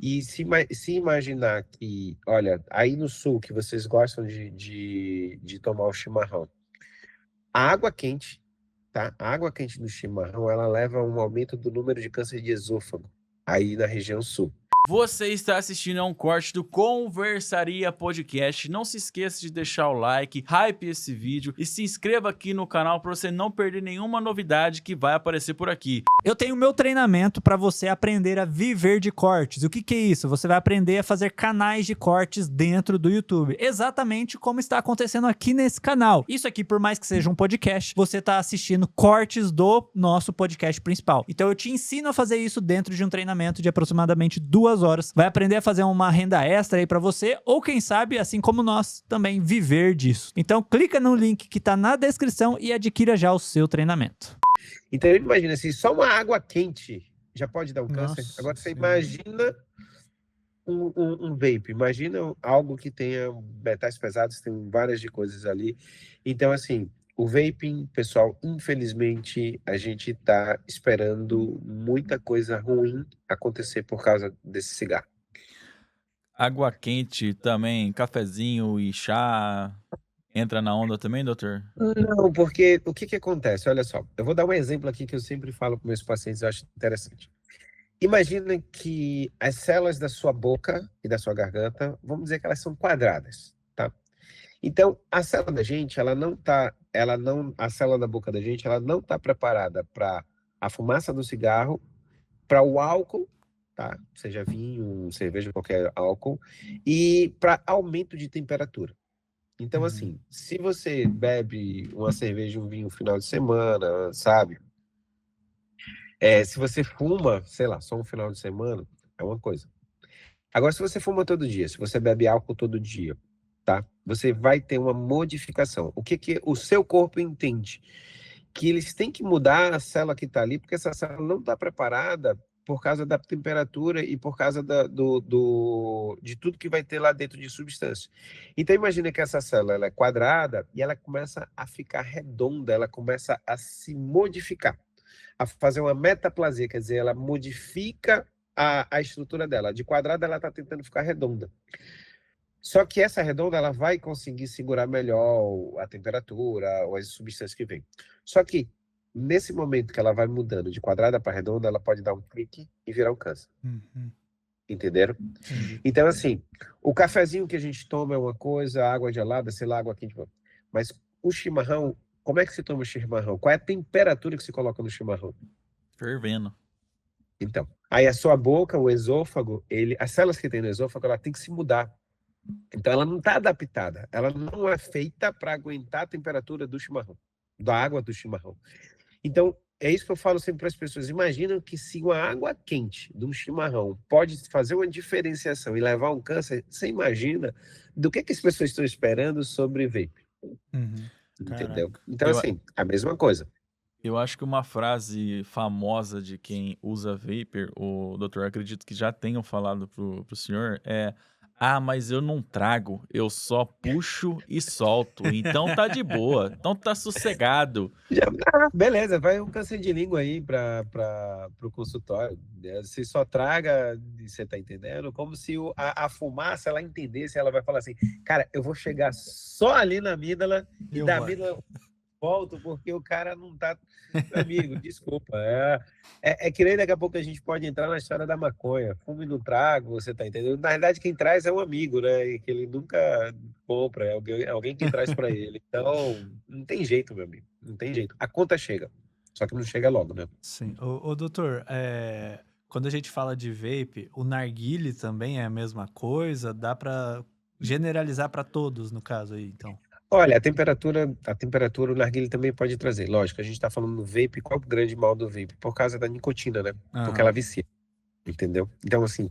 E se imaginar que, olha, aí no sul que vocês gostam de tomar o chimarrão, a água quente, tá? A água quente do chimarrão, ela leva a um aumento do número de câncer de esôfago aí na região sul. Você está assistindo a um corte do Conversaria Podcast. Não se esqueça de deixar o like, hype esse vídeo e se inscreva aqui no canal para você não perder nenhuma novidade que vai aparecer por aqui. Eu tenho o meu treinamento para você aprender a viver de cortes. O que que é isso? Você vai aprender a fazer canais de cortes dentro do YouTube. Exatamente como está acontecendo aqui nesse canal. Isso aqui, por mais que seja um podcast, você está assistindo cortes do nosso podcast principal. Então eu te ensino a fazer isso dentro de um treinamento de aproximadamente 2 horas. Vai aprender a fazer uma renda extra aí para você, ou quem sabe, assim como nós, também viver disso. Então clica no link que tá na descrição e adquira já o seu treinamento. Então imagina assim, só uma água quente já pode dar um câncer. Nossa Agora você Senhora. imagina um vape, imagina algo que tenha metais pesados, tem várias de coisas ali. Então assim, o vaping, pessoal, infelizmente a gente tá esperando muita coisa ruim acontecer por causa desse cigarro. Água quente também, cafezinho e chá. Entra na onda também, doutor? Não, porque o que acontece? Olha só, eu vou dar um exemplo aqui que eu sempre falo para meus pacientes, eu acho interessante. Imagina que as células da sua boca e da sua garganta, vamos dizer que elas são quadradas, tá? Então, a célula da gente, a célula da boca da gente, ela não tá preparada para a fumaça do cigarro, para o álcool, tá? Seja vinho, cerveja, qualquer álcool, e para aumento de temperatura. Então, assim, se você bebe uma cerveja, um vinho no final de semana, sabe? Se você fuma, sei lá, só um final de semana, é uma coisa. Agora, se você fuma todo dia, se você bebe álcool todo dia, tá? Você vai ter uma modificação. O que o seu corpo entende? Que eles têm que mudar a célula que está ali, porque essa célula não está preparada por causa da temperatura e por causa de tudo que vai ter lá dentro de substância. Então, imagina que essa célula ela é quadrada e ela começa a ficar redonda, ela começa a se modificar, a fazer uma metaplasia, quer dizer, ela modifica a estrutura dela. De quadrada, ela está tentando ficar redonda. Só que essa redonda ela vai conseguir segurar melhor a temperatura ou as substâncias que vêm. Só que, nesse momento que ela vai mudando de quadrada para redonda, ela pode dar um clique e virar um câncer. Entenderam? Entendi. Então, assim, o cafezinho que a gente toma é uma coisa, a água gelada, sei lá, água quente. Mas o chimarrão, como é que se toma o chimarrão? Qual é a temperatura que se coloca no chimarrão? Fervendo. Então, aí a sua boca, o esôfago, as células que tem no esôfago, ela tem que se mudar. Então ela não está adaptada, ela não é feita para aguentar a temperatura do chimarrão, da água do chimarrão. Então é isso que eu falo sempre para as pessoas. Imaginam que se uma água quente de um chimarrão pode fazer uma diferenciação e levar a um câncer, você imagina do que as pessoas estão esperando sobre vape. Entendeu? Caraca. Então assim, a mesma coisa. Eu acho que uma frase famosa de quem usa vapor, o doutor, acredito que já tenham falado pro senhor, ah, mas eu não trago, eu só puxo e solto, então tá de boa, então tá sossegado. Beleza, vai um câncer de língua aí para o consultório. Você só traga, você tá entendendo? Como se a fumaça ela entendesse, ela vai falar assim, cara, eu vou chegar só ali na amígdala e da amígdala volto, porque o cara não tá. Meu amigo, desculpa. É que nem daqui a pouco a gente pode entrar na história da maconha. Fume no trago, você tá entendendo? Na verdade, quem traz é um amigo, né? E que ele nunca compra, é alguém que traz para ele. Então, não tem jeito, meu amigo. Não tem jeito. A conta chega. Só que não chega logo, né? Sim. Ô doutor, quando a gente fala de vape, o narguile também é a mesma coisa? Dá para generalizar para todos, no caso aí, então? Olha, a temperatura o narguilé também pode trazer. Lógico, a gente está falando do vape, qual o grande mal do vape? Por causa da nicotina, né? Porque ela vicia, entendeu? Então, assim,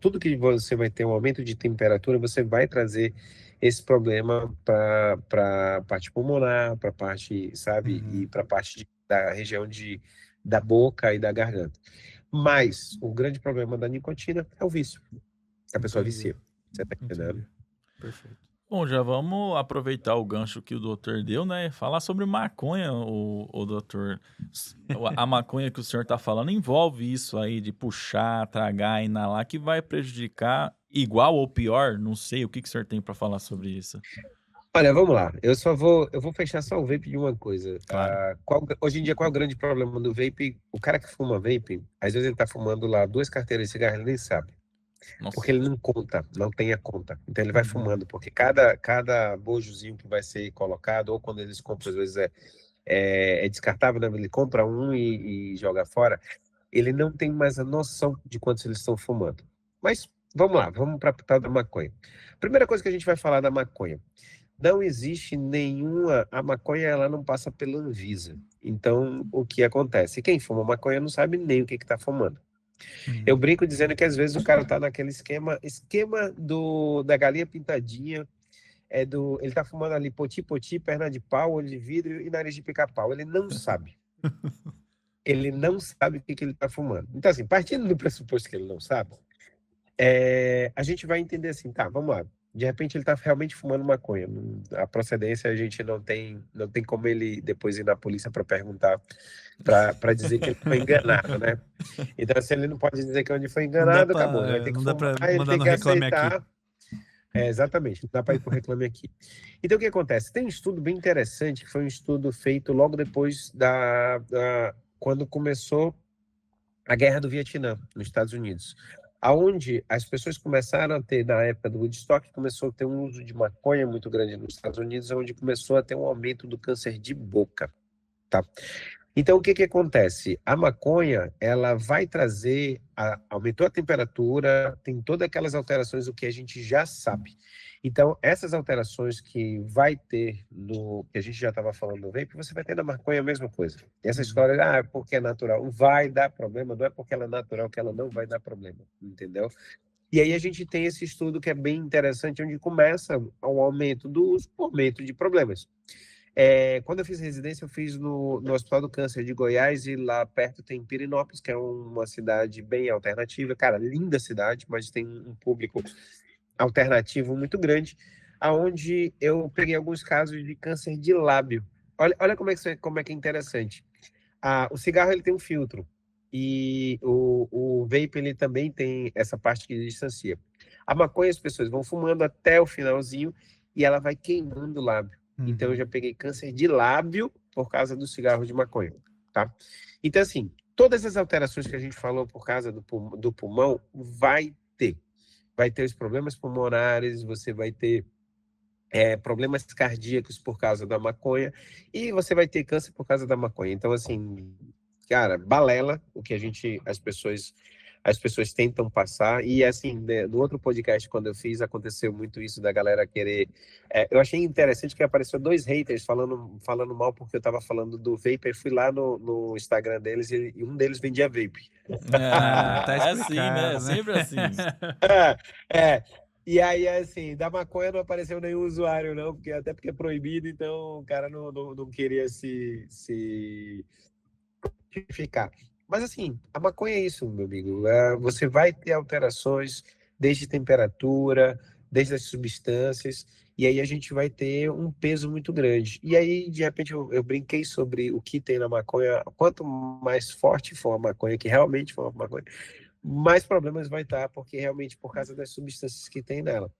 tudo que você vai ter um aumento de temperatura, você vai trazer esse problema para a parte pulmonar, para a parte, sabe? E para a parte da região da boca e da garganta. Mas o grande problema da nicotina é o vício. A pessoa vicia. Você tá entendendo? Perfeito. Bom, já vamos aproveitar o gancho que o doutor deu, né? Falar sobre maconha, o doutor. A maconha que o senhor está falando envolve isso aí de puxar, tragar, inalar, que vai prejudicar igual ou pior? Não sei. O que o senhor tem para falar sobre isso? Olha, vamos lá. Eu vou fechar só o vape de uma coisa. Claro. Hoje em dia, qual é o grande problema do vape? O cara que fuma vape, às vezes ele tá fumando lá 2 carteiras de cigarro, ele nem sabe. Porque Nossa. ele não conta, não tem a conta. Então ele vai Uhum. fumando, porque cada bojozinho que vai ser colocado, ou quando eles compram, às vezes é descartável, né? Ele compra um e joga fora. Ele não tem mais a noção de quantos eles estão fumando. Mas vamos lá, vamos para a tal da maconha. Primeira coisa que a gente vai falar da maconha. Não existe nenhuma. A maconha ela não passa pela Anvisa. Então, o que acontece? Quem fuma maconha não sabe nem o que está fumando. Eu Uhum. brinco dizendo que às vezes o cara tá naquele esquema da galinha pintadinha, ele tá fumando ali poti-poti, perna de pau, olho de vidro e nariz de pica-pau. Ele não sabe. Ele não sabe o que ele tá fumando. Então, assim, partindo do pressuposto que ele não sabe, a gente vai entender assim, tá, vamos lá. De repente ele tá realmente fumando maconha. A procedência a gente não tem como ele depois ir na polícia para perguntar, para dizer que ele foi enganado, né? Então, se ele não pode dizer que onde foi Não dá enganado, acabou. Ele vai ter que não dá fumar, pra ele mandar tem no que Reclame Aqui. aceitar. Exatamente, não dá para ir pro Reclame Aqui. Então, o que acontece? Tem um estudo bem interessante, que foi um estudo feito logo depois quando começou a Guerra do Vietnã, nos Estados Unidos, aonde as pessoas começaram a ter, na época do Woodstock, começou a ter um uso de maconha muito grande nos Estados Unidos, onde começou a ter um aumento do câncer de boca, tá? Então, o que que acontece? A maconha, ela vai trazer, aumentou a temperatura, tem todas aquelas alterações, o que a gente já sabe. Então, essas alterações que vai ter que a gente já estava falando no vape, você vai ter na maconha a mesma coisa. Essa história, porque é natural, vai dar problema, não é porque ela é natural que ela não vai dar problema, entendeu? E aí a gente tem esse estudo que é bem interessante, onde começa um aumento do uso, um aumento de problemas. Quando eu fiz residência, eu fiz no Hospital do Câncer de Goiás, e lá perto tem Pirenópolis, que é uma cidade bem alternativa. Cara, linda cidade, mas tem um público alternativo muito grande, aonde eu peguei alguns casos de câncer de lábio. Olha como é que é interessante. O cigarro ele tem um filtro, e o vape ele também tem essa parte que distancia. A maconha as pessoas vão fumando até o finalzinho e ela vai queimando o lábio. Então, eu já peguei câncer de lábio por causa do cigarro de maconha, tá? Então, assim, todas as alterações que a gente falou por causa do pulmão, vai ter. Vai ter os problemas pulmonares, você vai ter problemas cardíacos por causa da maconha, e você vai ter câncer por causa da maconha. Então, assim, cara, balela o que as pessoas tentam passar. E assim, né, no outro podcast, quando eu fiz, aconteceu muito isso da galera querer. Eu achei interessante que apareceu 2 haters falando mal porque eu tava falando do vape. Eu fui lá no Instagram deles, e um deles vendia vape. Tá É assim, né? É explicado, né? sempre assim. É. E aí, assim, da maconha não apareceu nenhum usuário, não, até porque é proibido, então o cara não queria se justificar. Mas, assim, a maconha é isso, meu amigo. Você vai ter alterações desde temperatura, desde as substâncias, e aí a gente vai ter um peso muito grande. E aí, de repente, eu brinquei sobre o que tem na maconha. Quanto mais forte for a maconha, que realmente for a maconha, mais problemas vai estar, porque realmente por causa das substâncias que tem nela.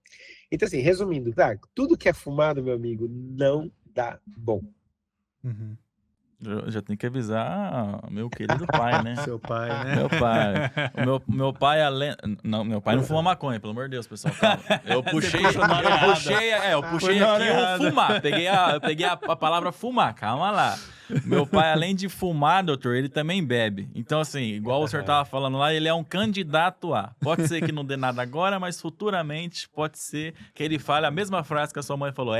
Então, assim, resumindo, tá? Tudo que é fumado, meu amigo, não dá bom. Uhum. Já tem que avisar meu querido pai, né? Seu pai, né? Meu pai. Meu pai, além. Não, meu pai não fuma maconha, pelo amor de Deus, pessoal. Calma. Eu puxei puxou na hora eu Foi puxei na hora aqui o errada. fumar. Eu peguei a palavra fumar, calma lá. Meu pai, além de fumar, doutor, ele também bebe. Então, assim, igual o senhor tava falando lá, ele é um candidato a. Pode ser que não dê nada agora, mas futuramente pode ser que ele fale a mesma frase que a sua mãe falou.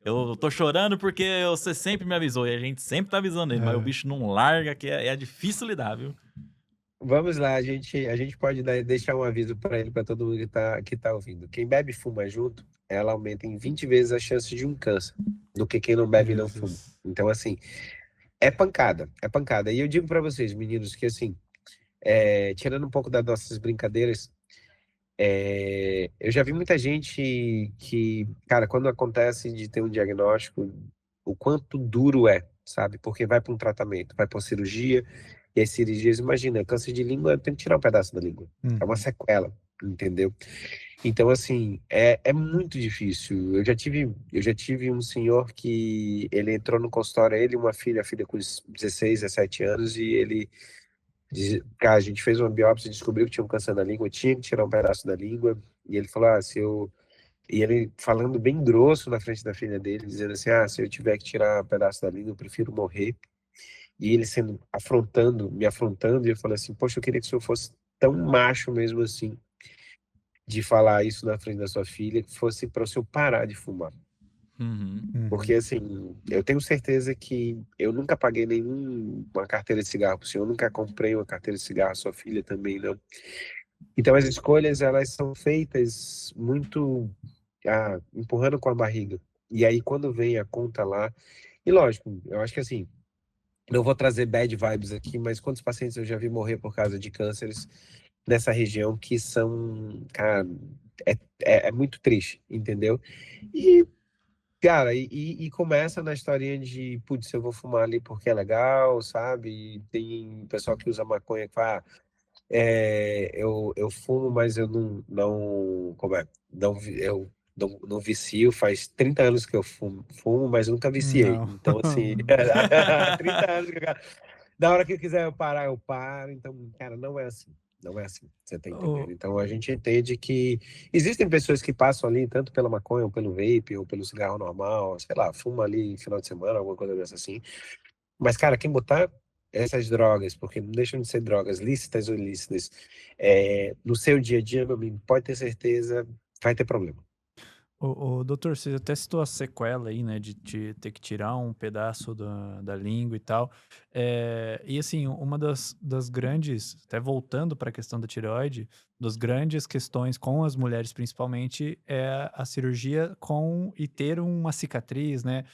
Eu tô chorando porque você sempre me avisou, e a gente sempre tá avisando ele, mas o bicho não larga, que é difícil lidar, viu? Vamos lá, a gente pode deixar um aviso para ele, para todo mundo que tá ouvindo. Quem bebe e fuma junto, ela aumenta em 20 vezes a chance de um câncer do que quem não bebe e não fuma. Então, assim, é pancada, é pancada. E eu digo para vocês, meninos, que assim, tirando um pouco das nossas brincadeiras, Eu já vi muita gente que, cara, quando acontece de ter um diagnóstico, o quanto duro é, sabe? Porque vai para um tratamento, vai para uma cirurgia, e as cirurgias, imagina, câncer de língua, tem que tirar um pedaço da língua. É uma Uhum. sequela, entendeu? Então, assim, é muito difícil. Eu já tive um senhor que ele entrou no consultório, ele e uma filha, a filha com 16, 17 anos, e ele cara, a gente fez uma biópsia e descobriu que tinha um câncer na língua, tinha que tirar um pedaço da língua. E ele falou, se eu. E ele falando bem grosso na frente da filha dele, dizendo assim: se eu tiver que tirar um pedaço da língua, eu prefiro morrer. E ele sendo me afrontando, e eu falei assim: poxa, eu queria que o senhor fosse tão macho mesmo assim, de falar isso na frente da sua filha, que fosse para o senhor parar de fumar. Uhum. Porque, Uhum. assim, eu tenho certeza que eu nunca paguei nenhuma carteira de cigarro para o senhor, eu nunca comprei uma carteira de cigarro, sua filha também não. Então, as escolhas, elas são feitas muito empurrando com a barriga. E aí, quando vem a conta lá... E, lógico, eu acho que, assim, não vou trazer bad vibes aqui, mas quantos pacientes eu já vi morrer por causa de cânceres nessa região que são... Cara, é muito triste, entendeu? E, cara, e começa na historinha de, putz, eu vou fumar ali porque é legal, sabe? E tem pessoal que usa maconha que fala, eu fumo, mas eu como é? Eu não vicio, faz 30 anos que eu fumo, mas nunca viciei. Não. Então, assim, 30 anos que da hora que eu quiser eu parar, eu paro. Então, cara, não é assim. Não é assim, você tá entendendo? O- Então, a gente entende que existem pessoas que passam ali, tanto pela maconha, ou pelo vape, ou pelo cigarro normal, sei lá, fuma ali final de semana, alguma coisa dessa assim. Mas, cara, quem botar essas drogas, porque não deixam de ser drogas lícitas ou ilícitas, no seu dia a dia, meu amigo, pode ter certeza, vai ter problema. doutor, você até citou a sequela aí, né, de ter que tirar um pedaço da língua e tal. E assim, uma das grandes, até voltando para a questão da tireoide, das grandes questões com as mulheres principalmente é a cirurgia e ter uma cicatriz, né?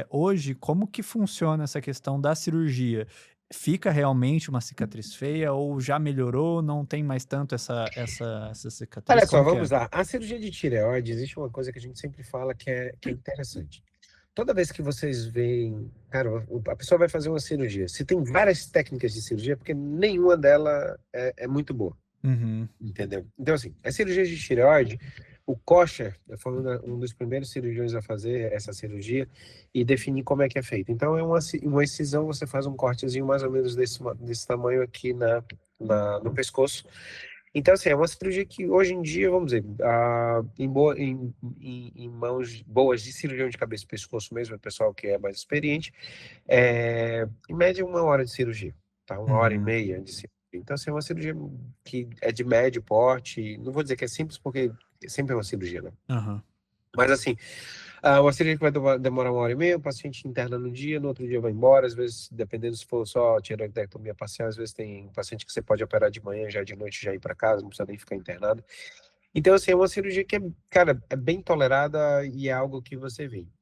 Hoje, como que funciona essa questão da cirurgia? Fica realmente uma cicatriz feia ou já melhorou, não tem mais tanto essa cicatriz? Olha só, Como que é? vamos lá. A cirurgia de tireoide, existe uma coisa que a gente sempre fala que é interessante. Toda vez que vocês veem, cara, a pessoa vai fazer uma cirurgia. Se tem várias técnicas de cirurgia, é porque nenhuma delas é muito boa, Uhum. entendeu? Então, assim, a cirurgia de tireoide, o kosher foi um dos primeiros cirurgiões a fazer essa cirurgia e definir como é que é feito. Então, é uma excisão, você faz um cortezinho mais ou menos desse tamanho aqui no pescoço. Então, assim, é uma cirurgia que hoje em dia, vamos dizer, em mãos boas de cirurgião de cabeça e pescoço mesmo, o pessoal que é mais experiente, em média 1 hora de cirurgia, tá? 1 hora e Uhum. meia de cirurgia. Então, assim, é uma cirurgia que é de médio porte, não vou dizer que é simples, porque sempre é uma cirurgia, né? Aham. Mas, assim, uma cirurgia que vai demorar 1 hora e meia, o paciente interna no dia, no outro dia vai embora, às vezes, dependendo se for só tireoidectomia parcial, às vezes tem paciente que você pode operar de manhã, já de noite já ir para casa, não precisa nem ficar internado. Então, assim, é uma cirurgia que, cara, é bem tolerada e é algo que você vê.